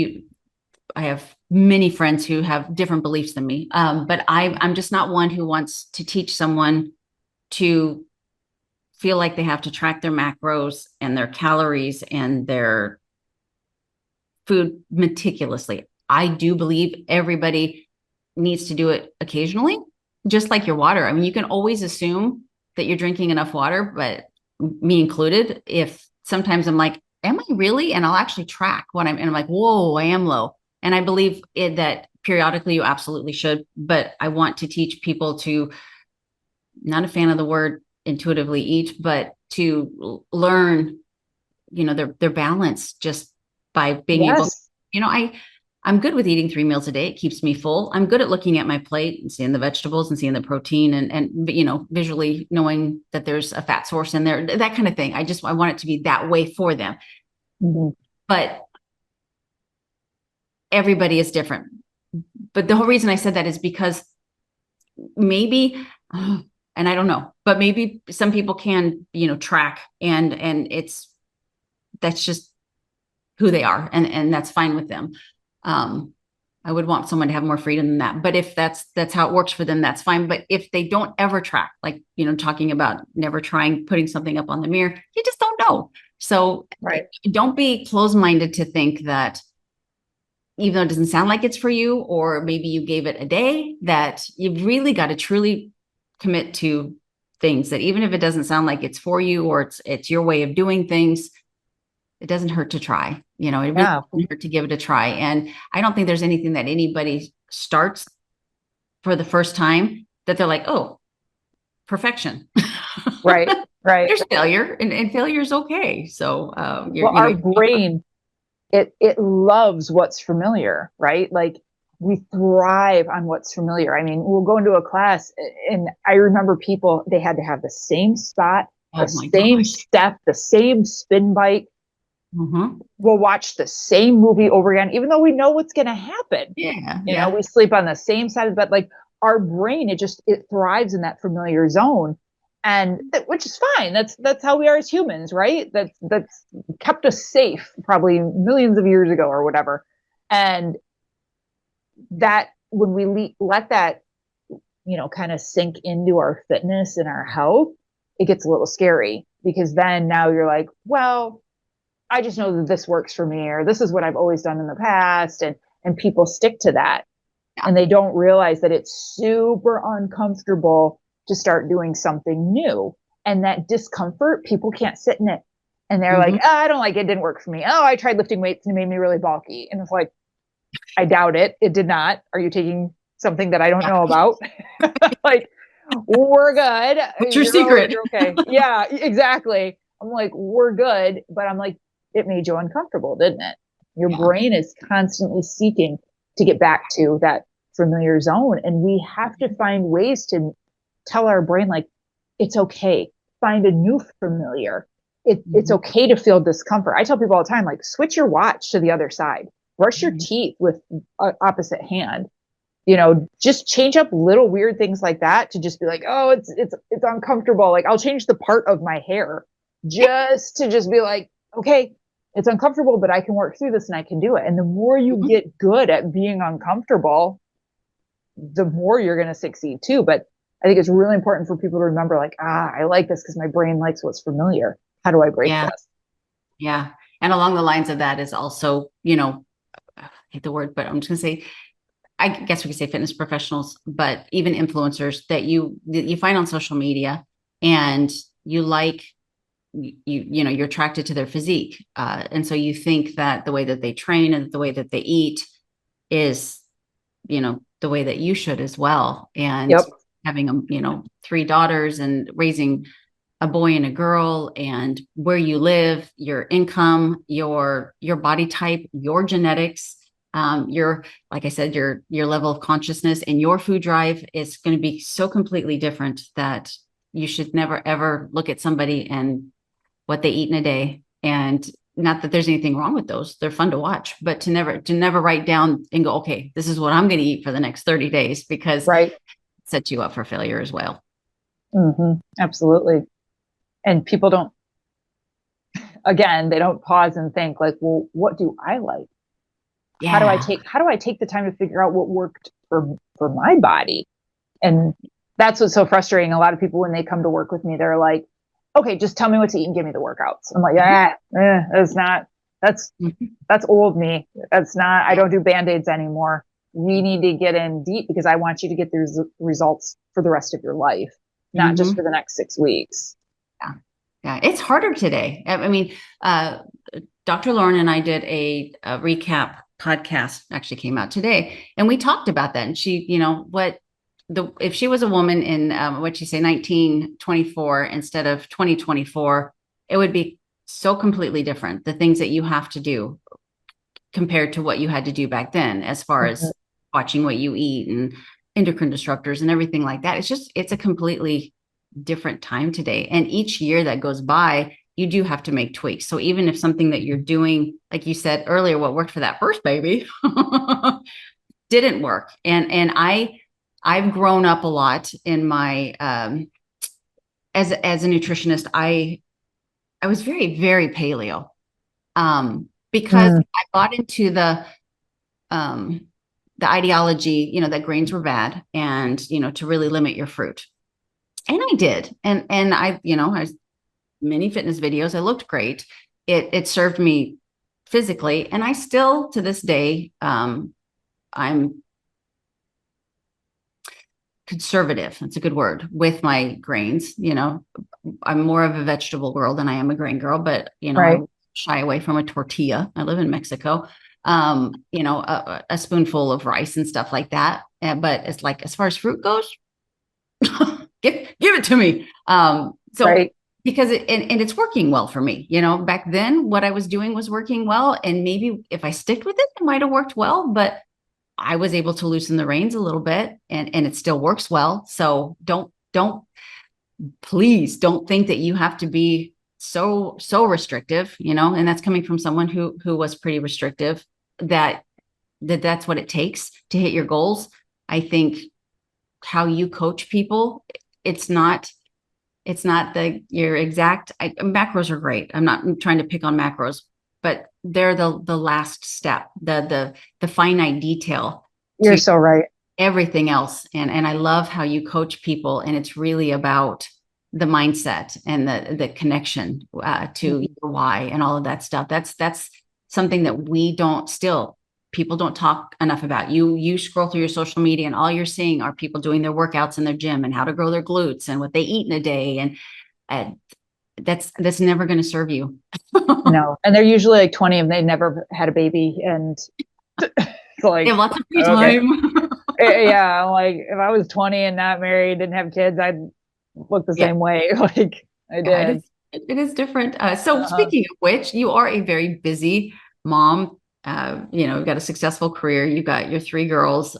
I have many friends who have different beliefs than me. But I'm just not one who wants to teach someone to feel like they have to track their macros and their calories and their food meticulously. I do believe everybody needs to do it occasionally, just like your water. I mean, you can always assume that you're drinking enough water, but me included, if sometimes I'm like, am I really? And I'll actually track and I'm like, whoa, I am low. And I believe that periodically you absolutely should, but I want to teach people to, not a fan of the word intuitively eat, but to learn, their balance just by being able, I'm good with eating 3 meals a day. It keeps me full. I'm good at looking at my plate and seeing the vegetables and seeing the protein and visually knowing that there's a fat source in there, that kind of thing. I want it to be that way for them. But everybody is different. But the whole reason I said that is because maybe, and I don't know, but maybe some people can, track and that's just who they are. And that's fine with them. I would want someone to have more freedom than that. But if that's how it works for them, that's fine. But if they don't ever track, like, talking about never trying, putting something up on the mirror, you just don't know. So don't be closed-minded to think that even though it doesn't sound like it's for you, or maybe you gave it a day, that you've really got to truly commit to things that even if it doesn't sound like it's for you or it's your way of doing things, it doesn't hurt to try. It really doesn't hurt to give it a try. And I don't think there's anything that anybody starts for the first time that they're like, oh, perfection. Right. There's failure and failure is okay. So our brain, it loves what's familiar, right? Like we thrive on what's familiar. I mean, we'll go into a class and I remember people, they had to have the same spot, the same step, the same spin bike. We'll watch the same movie over again, even though we know what's going to happen. We sleep on the same side of the bed. Like our brain, it thrives in that familiar zone, and which is fine. That's how we are as humans, right? That's kept us safe probably millions of years ago or whatever. And that when we let that, kind of sink into our fitness and our health, it gets a little scary because then now you're like, well, I just know that this works for me, or this is what I've always done in the past. And people stick to that and they don't realize that it's super uncomfortable to start doing something new. And that discomfort, people can't sit in it. And they're like, oh, I don't like it. It didn't work for me. Oh, I tried lifting weights and it made me really bulky. And it's like, I doubt it. It did not. Are you taking something that I don't know about? Like, we're good. What's your secret? You're okay. Yeah, exactly. I'm like, we're good. But I'm like, it made you uncomfortable, didn't it? Your brain is constantly seeking to get back to that familiar zone. And we have to find ways to tell our brain, like, it's okay. Find a new familiar. It's okay to feel discomfort. I tell people all the time, like, switch your watch to the other side, brush your teeth with opposite hand, just change up little weird things like that to just be like, oh, it's uncomfortable. Like, I'll change the part of my hair just to just be like, okay, it's uncomfortable, but I can work through this and I can do it. And the more you get good at being uncomfortable, the more you're going to succeed too. But I think it's really important for people to remember, like, I like this because my brain likes what's familiar. How do I break this? Yeah. And along the lines of that is also, I hate the word, but I'm just going to say, I guess we could say fitness professionals, but even influencers that you find on social media, and you like, you're attracted to their physique. And so you think that the way that they train and the way that they eat is, the way that you should as well. And having, 3 daughters and raising a boy and a girl, and where you live, your income, your body type, your genetics, your, like I said, your level of consciousness and your food drive is going to be so completely different that you should never, ever look at somebody and what they eat in a day. And not that there's anything wrong with those. They're fun to watch, but to never write down and go, okay, this is what I'm going to eat for the next 30 days, because it sets you up for failure as well. Absolutely. And people don't, again, they don't pause and think, like, well, what do I like? Yeah. How do I take the time to figure out what worked for my body? And that's what's so frustrating. A lot of people, when they come to work with me, they're like, okay, just tell me what to eat and give me the workouts. I'm like, that's old me. That's not, I don't do Band-Aids anymore. We need to get in deep, because I want you to get these results for the rest of your life, not just for the next 6 weeks. Yeah. It's harder today. I mean, Dr. Lauren and I did a recap podcast, actually came out today, and we talked about that. And she, if she was a woman in, 1924 instead of 2024, it would be so completely different. The things that you have to do compared to what you had to do back then, as far as watching what you eat and endocrine disruptors and everything like that. It's a completely different time today. And each year that goes by, you do have to make tweaks. So even if something that you're doing, like you said earlier, what worked for that first baby didn't work. And I've grown up a lot in my, as a nutritionist, I was very, very paleo, because I bought into the ideology, that grains were bad, and, to really limit your fruit. And I did. And I, I was many fitness videos. I looked great. It served me physically. And I still, to this day, I'm conservative. That's a good word, with my grains. I'm more of a vegetable girl than I am a grain girl, but, I shy away from a tortilla. I live in Mexico. A spoonful of rice and stuff like that. But it's like, as far as fruit goes, give it to me. Because it's working well for me. Back then what I was doing was working well. And maybe if I sticked with it, it might've worked well, but I was able to loosen the reins a little bit, and it still works well. So please don't think that you have to be so restrictive, and that's coming from someone who was pretty restrictive, that's what it takes to hit your goals. I think how you coach people, it's not your exact, macros are great. I'm not trying to pick on macros, but they're the last step, the finite detail. You're so right. Everything else. And I love how you coach people, and it's really about the mindset and the connection to your why and all of that stuff. That's something that people don't talk enough about. You scroll through your social media, and all you're seeing are people doing their workouts in their gym and how to grow their glutes and what they eat in a day. And that's never going to serve you. No. And they're usually like 20 and they never had a baby. And it's like, they have lots of free time. Yeah. Like, if I was 20 and not married, didn't have kids, I'd look the same way. Like I did. It is different. So speaking of which, you are a very busy mom. You've got a successful career. You've got your 3 girls.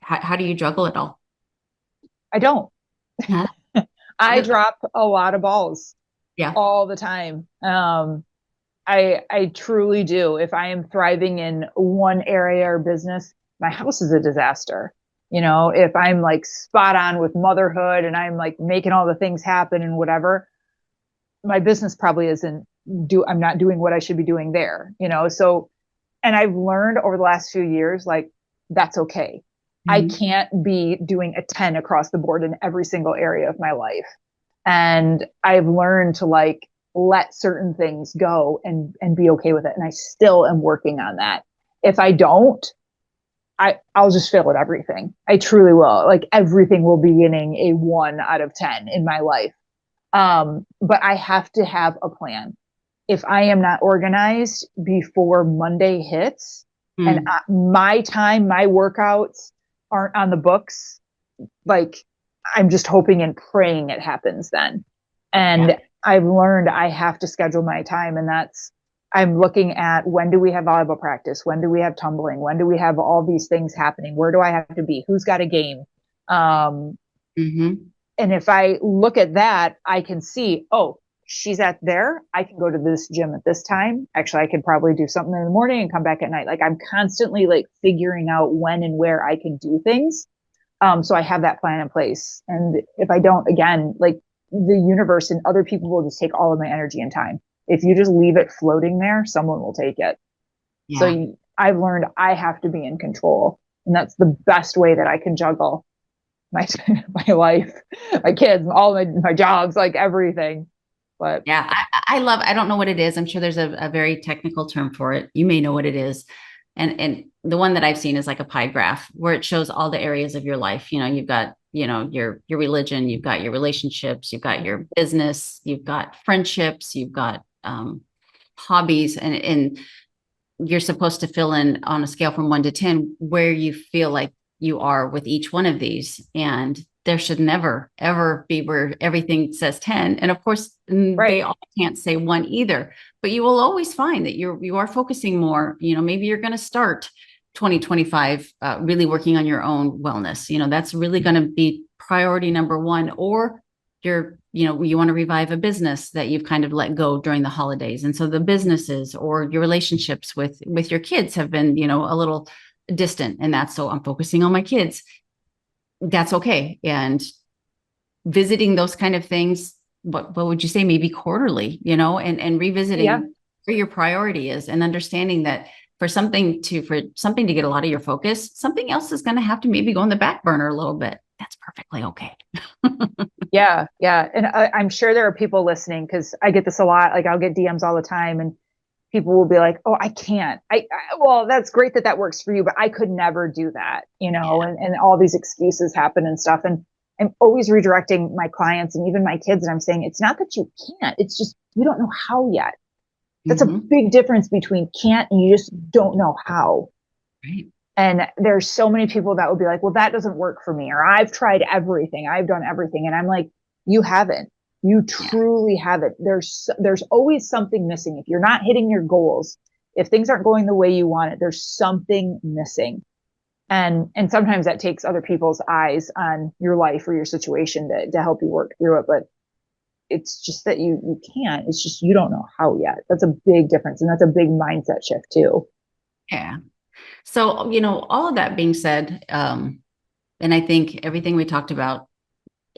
How do you juggle it all? I don't. Yeah. I drop a lot of balls Yeah. all the time. I truly do. If I am thriving in one area or business, my house is a disaster. If I'm like spot on with motherhood and I'm like making all the things happen and whatever, my business probably isn't I'm not doing what I should be doing there. So, and I've learned over the last few years, like, that's okay. I Mhm. can't be doing a 10 across the board in every single area of my life. And I've learned to like let certain things go and be okay with it. And I still am working on that. If I don't, I'll just fail at everything. I truly will. Like everything will be getting a 1 out of 10 in my life. But I have to have a plan. If I am not organized before Monday hits and Mm. my time, my workouts aren't on the books, like I'm just hoping and praying it happens then. Yeah. And I've learned I have to schedule my time. And that's, I'm looking at when do we have volleyball practice? When do we have tumbling? When do we have all these things happening? Where do I have to be? Who's got a game? Um, Hmm. and if I look at that, I can see, oh, she's at there. I can go to this gym at this time. Actually, I could probably do something in the morning and come back at night. Like I'm constantly like figuring out when and where I can do things. So I have that plan in place. And if I don't, again, like the universe and other people will just take all of my energy and time. If you just leave it floating there, someone will take it. Yeah. So I've learned I have to be in control. And that's the best way that I can juggle my my life, my kids, all my jobs, like everything. But Yeah. I love, I don't know what it is. I'm sure there's a very technical term for it. You may know what it is. And the one that I've seen is like a pie graph where it shows all the areas of your life. You've got, your religion, you've got your relationships, you've got your business, you've got friendships, you've got hobbies, and you're supposed to fill in on a scale from 1 to 10 where you feel like you are with each one of these. And there should never, ever be where everything says 10. And of course, right. they all can't say one either, but you will always find that you are focusing more, maybe you're going to start 2025 really working on your own wellness. That's really going to be priority number one. Or you want to revive a business that you've kind of let go during the holidays. And so the businesses or your relationships with your kids have been, a little distant, and that's, so I'm focusing on my kids. That's okay. And visiting those kind of things, what would you say, maybe quarterly, and Yeah. revisiting where your priority is, and understanding that for something to get a lot of your focus, something else is going to have to maybe go on the back burner a little bit. That's perfectly okay. Yeah. Yeah. And I'm sure there are people listening because I get this a lot. Like I'll get DMs all the time and people will be like, oh, I can't. Well, that's great that that works for you, but I could never do that, Yeah. and all these excuses happen and stuff. And I'm always redirecting my clients and even my kids. And I'm saying, it's not that you can't, it's just, you don't know how yet. That's a Mm-hmm. big difference between can't and you just don't know how. Right. And there's so many people that would be like, well, that doesn't work for me. Or I've tried everything. I've done everything. And I'm like, you haven't. You Yeah. truly haven't. There's always something missing. If you're not hitting your goals, if things aren't going the way you want it, there's something missing. And sometimes that takes other people's eyes on your life or your situation to help you work through it. But it's just that you can't. It's just you don't know how yet. That's a big difference. And that's a big mindset shift too. Yeah. So, all of that being said, and I think everything we talked about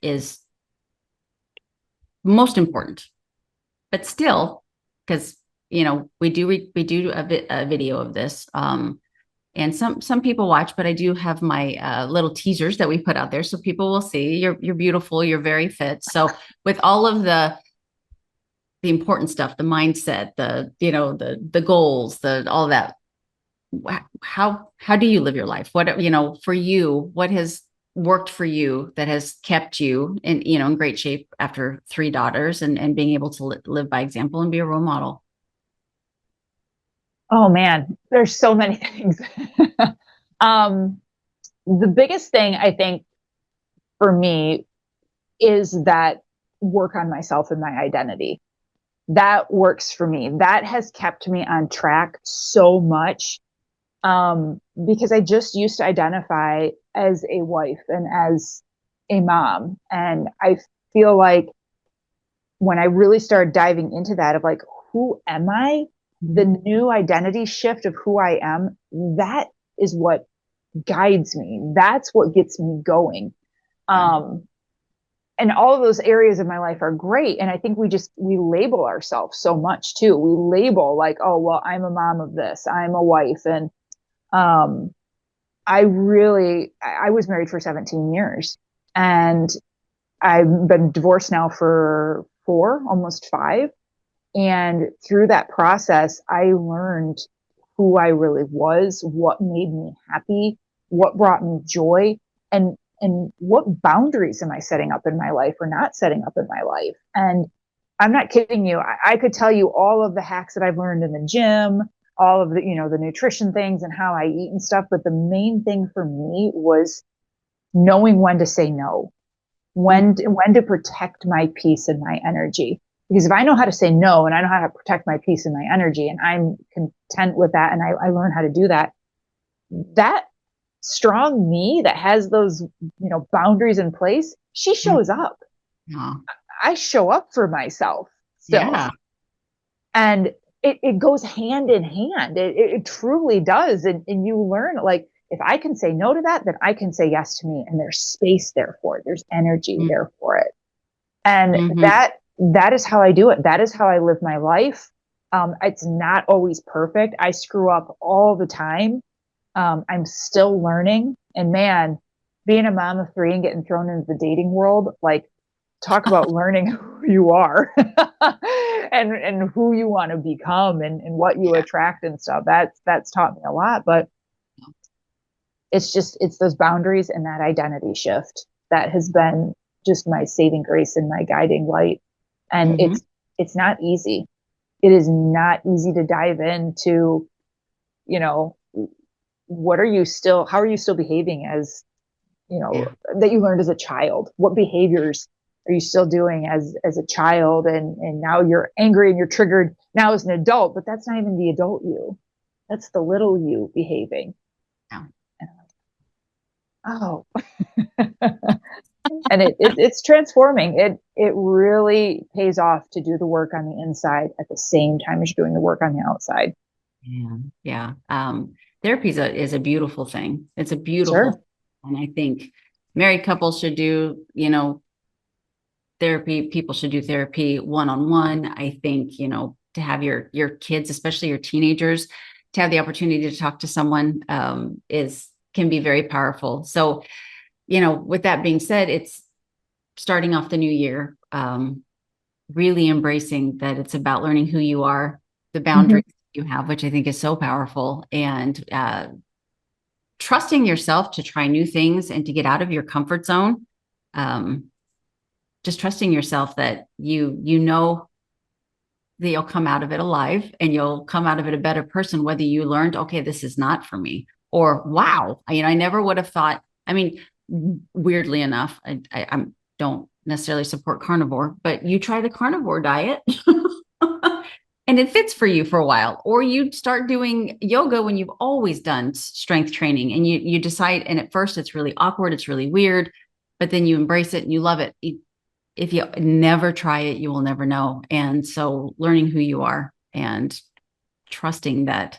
is most important, but still, because, we do a video of this, and some people watch, but I do have my little teasers that we put out there. So people will see you're beautiful, you're very fit. So with all of the important stuff, the mindset, the goals, all that, how do you live your life? What, for you, what has worked for you that has kept you in great shape after 3 daughters, and being able to live by example and be a role model? Oh man, there's so many things. um, the biggest thing I think for me is that work on myself and my identity. That works for me. That has kept me on track so much. because I just used to identify as a wife and as a mom. And I feel like when I really started diving into that of like, who am I? The new identity shift of who I am, that is what guides me. That's what gets me going. Yeah. And all of those areas of my life are great. And I think we label ourselves so much too. We label like, oh, well, I'm a mom of this, I'm a wife. And um, I was married for 17 years and I've been divorced now for four, almost five. And through that process, I learned who I really was, what made me happy, what brought me joy, and what boundaries am I setting up in my life or not setting up in my life. And I'm not kidding you. I could tell you all of the hacks that I've learned in the gym, all of the, the nutrition things and how I eat and stuff. But the main thing for me was knowing when to say no, when to protect my peace and my energy. Because if I know how to say no and I know how to protect my peace and my energy and I'm content with that and I learn how to do that, that strong me that has those, boundaries in place, she shows up. Yeah. I show up for myself still. Yeah. And it goes hand in hand. It truly does. And you learn like, if I can say no to that, then I can say yes to me. And there's space there for it. There's energy there for it. And Mm-hmm. that is how I do it. That is how I live my life. It's not always perfect. I screw up all the time. I'm still learning. And man, being a mom of three and getting thrown into the dating world, like talk about learning who you are and who you want to become and what you attract and stuff. That's taught me a lot. But it's those boundaries and that identity shift that has been just my saving grace and my guiding light. And it's not easy. It is not easy to dive into, how are you still behaving as, that you learned as a child? What behaviors are you still doing as a child? And now you're angry and you're triggered now as an adult, but that's not even the adult you. That's the little you behaving. Yeah. Oh, and it's transforming. It really pays off to do the work on the inside at the same time as you're doing the work on the outside. Yeah. Yeah. Therapy is a beautiful thing. It's a beautiful, Sure. and I think married couples should do, therapy. People should do therapy one-on-one. I think, to have your kids, especially your teenagers, to have the opportunity to talk to someone can be very powerful. So, with that being said, it's starting off the new year, really embracing that it's about learning who you are, the boundaries you have, which I think is so powerful, and trusting yourself to try new things and to get out of your comfort zone. Just trusting yourself that you know that you'll come out of it alive and you'll come out of it a better person, whether you learned, okay, this is not for me, or wow, I never would have thought. I mean, weirdly enough, I don't necessarily support carnivore, but you try the carnivore diet and it fits for you for a while, or you start doing yoga when you've always done strength training and you decide, and at first it's really awkward, it's really weird, but then you embrace it and you love it. If you never try it, you will never know. And so learning who you are and trusting that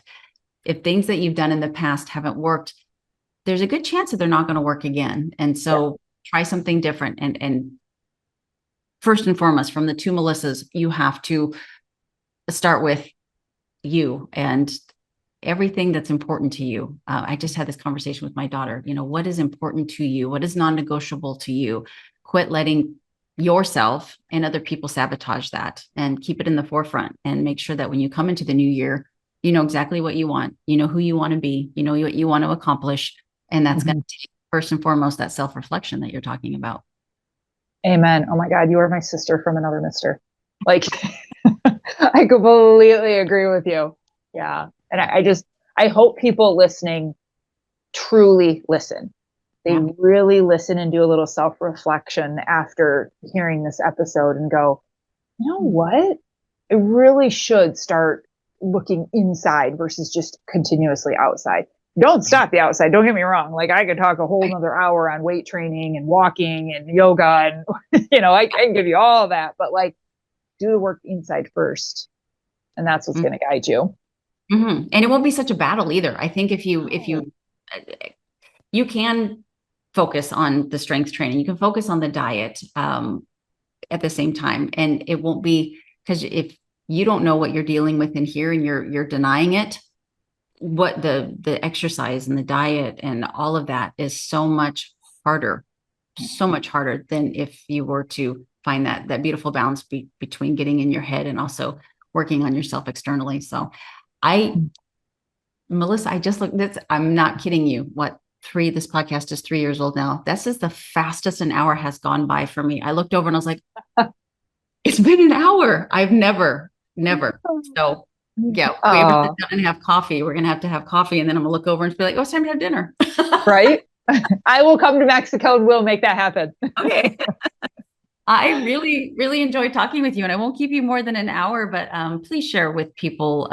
if things that you've done in the past haven't worked, there's a good chance that they're not going to work again. And so try something different. And first and foremost, from the two Melissas, you have to start with you and everything that's important to you. I just had this conversation with my daughter. What is important to you? What is non-negotiable to you? Quit letting yourself and other people sabotage that, and keep it in the forefront, and make sure that when you come into the new year, you know exactly what you want, who you want to be, what you want to accomplish. And that's going to take, first and foremost, that self-reflection that you're talking about. Amen. Oh my God, you are my sister from another mister. Like, I completely agree with you. Yeah. And I hope people listening truly listen. They really listen and do a little self-reflection after hearing this episode and go, you know what? It really should start looking inside versus just continuously outside. Don't stop the outside. Don't get me wrong. Like I could talk a whole nother hour on weight training and walking and yoga and, I can give you all that, but like do the work inside first. And that's what's going to guide you. Mm-hmm. And it won't be such a battle either. I think if you can focus on the strength training, you can focus on the diet at the same time, and it won't be, because if you don't know what you're dealing with in here and you're denying it, what the exercise and the diet and all of that is so much harder than if you were to find that beautiful balance between getting in your head and also working on yourself externally. So Melissa, I just looked, I'm not kidding you. This podcast is 3 years old now. This is the fastest an hour has gone by for me. I looked over and I was like, it's been an hour. I've never. So yeah, we ever sit down and have coffee, we're going to have coffee. And then I'm gonna look over and be like, oh, it's time to have dinner. Right. I will come to Mexico and we'll make that happen. Okay. I really, really enjoyed talking with you, and I won't keep you more than an hour, but please share with people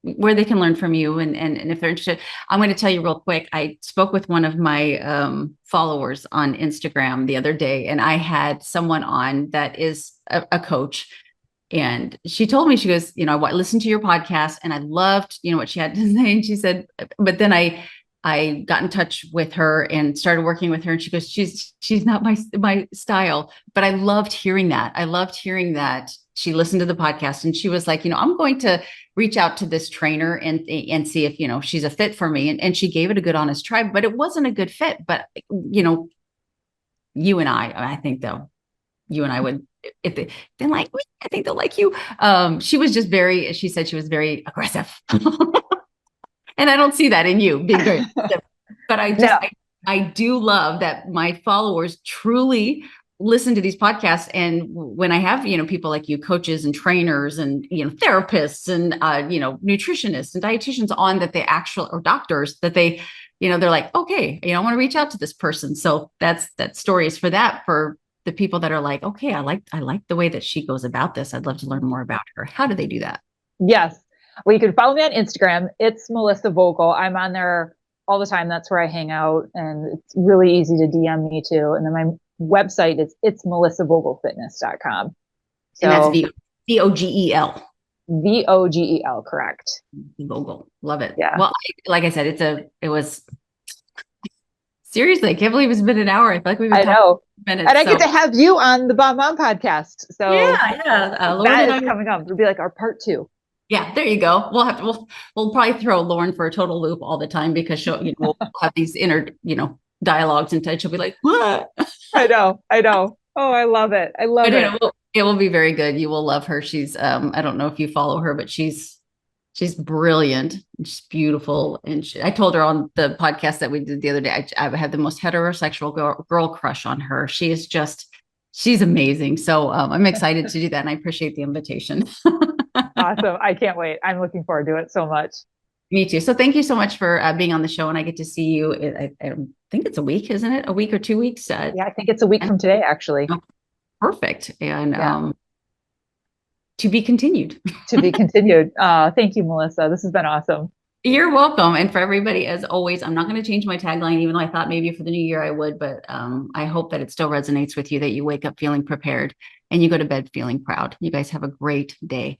where they can learn from you. And if they're interested, I'm going to tell you real quick. I spoke with one of my followers on Instagram the other day, and I had someone on that is a coach. And she told me, she goes, I listened to your podcast and I loved, what she had to say. And she said, but then I got in touch with her and started working with her. And she goes, she's not my style, but I loved hearing that. She listened to the podcast and she was like, I'm going to reach out to this trainer and see if, she's a fit for me. And she gave it a good, honest try, but it wasn't a good fit. But, you and I think though, you and I would, if they didn't like me, I think they'll like you. She said she was very aggressive. And I don't see that in you being very aggressive. But I do love that my followers truly listen to these podcasts. And when I have, people like you, coaches and trainers and, therapists and, nutritionists and dietitians on, that they or doctors that they, they're like, okay, I want to reach out to this person. So that story is for the people that are like, okay, I like the way that she goes about this. I'd love to learn more about her. How do they do that? Yes. Well, you can follow me on Instagram. It's Melissa Vogel. I'm on there all the time. That's where I hang out, and it's really easy to DM me too. And then my website is melissavogelfitness.com. So, and that's Vogel. Vogel, correct. Vogel. Love it. Yeah. Well, like I said, it was seriously, I can't believe it's been an hour. I feel like we've been talking minutes. And I get to have you on the Bomb Mom podcast. So yeah. That is coming up. It'll be like our part 2. Yeah, there you go. We'll probably throw Lauren for a total loop all the time, because we'll have these inner, dialogues, and she'll be like, what? I know. Oh, I love it. It will be very good. You will love her. She's, I don't know if you follow her, but she's brilliant. She's beautiful. And I told her on the podcast that we did the other day, I had the most heterosexual girl crush on her. She's amazing. So I'm excited to do that. And I appreciate the invitation. Awesome. I can't wait. I'm looking forward to it so much. Me too. So thank you so much for being on the show. And I get to see you. I think it's a week, isn't it? A week or 2 weeks? Yeah, I think it's a week from today, actually. Oh, perfect. And to be continued. To be continued. Thank you, Melissa. This has been awesome. You're welcome. And for everybody, as always, I'm not going to change my tagline, even though I thought maybe for the new year I would, but I hope that it still resonates with you, that you wake up feeling prepared and you go to bed feeling proud. You guys have a great day.